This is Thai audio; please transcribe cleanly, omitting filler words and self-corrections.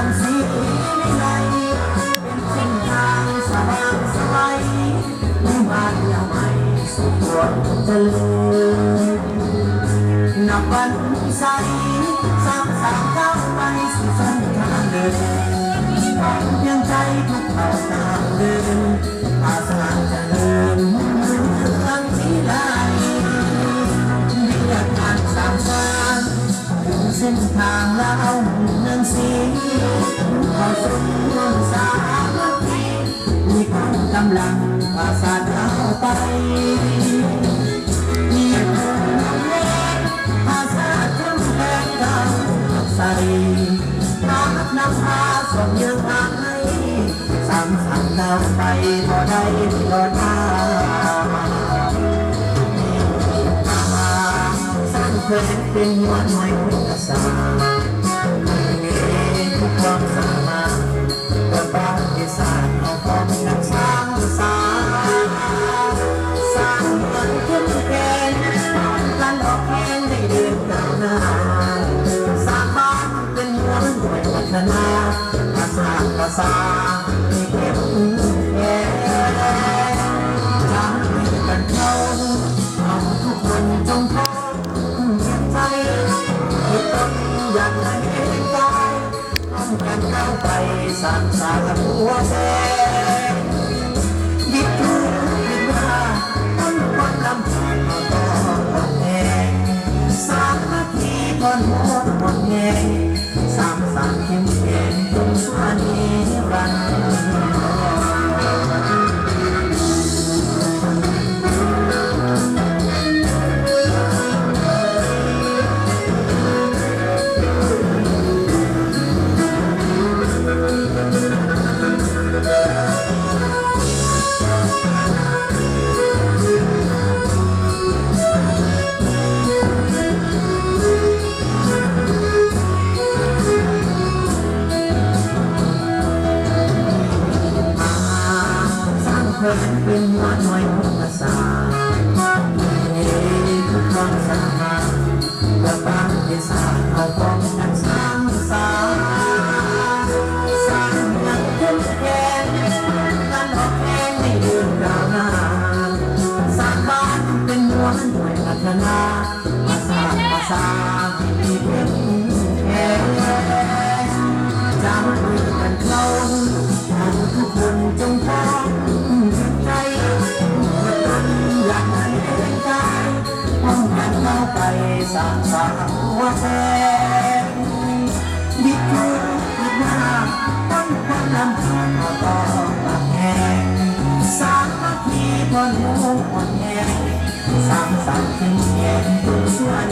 งสีในเป็นเส้นทางสว่างไสวมีบ้านยาวใหม่สุขวันเจริญนับวันใสสร้างสรรค์ก้าวไปสู่เส้นทางเดินยังใจทุกเราตามเดินอาสาเจริญเรื่องที่ใดเรียกงานสร้างสรรค์ถึงเส้นทางแล้วเมืองสีขอสมร่วมสามัคคีมีความกำลังอาสาเข้าไปมีผู้นำเล่นอาสาทำแทนเราใส่น้ำนำพาส่งยังทางให้สร้างสรรค์เราไปบ่ได้บ่ได้สร้างเพลงเป็นหัวหน่วยพุทธศาสนาทุกความสามารถประวัติศาสตร์เอาของนักสร้างสรรค์สร้างเงินขึ้นแก่การออกแข่งให้เดินก้าวหน้าสร้างบ้านเป็นหัวหน่วยพัฒนาภาษาที่เก็บแก่จะให้กันเข้าเอาทุกคนจงพร้อมเพียงใจที่ต้องอยากให้กายต้องการเข้าไปสร้างสรรค์หัวแสงยึดถือยึดว่าต้นความลำพังต่อแห่งสามัคคีทนหมดหมดแห่งสร้างสรรค์เข้มแข็งจนสุวรรณรันเป็นหัวหน่วยพุทธศาสนาทุกความสามารถประวัติศาสตร์เอาของนักสร้างสรรค์สร้างอย่างเข้มแข็งการออกแข่งให้เดินก้าวหน้าสร้างบ้านเป็นหัวหน่วยพัฒนาภาษาที่เข้มแข็งจะมือกันเข้าทุกคนจงพร้อมอยากให้เป็นใจป้องกันเข้าไปสร้างสรรค์หัวแสงยึดถือยึดว่าต้นความลำพังต่อปากแห่งสามัคคีทนหมดแห่งสร้างสรรค์ขึ้นแห่งทุกส่วน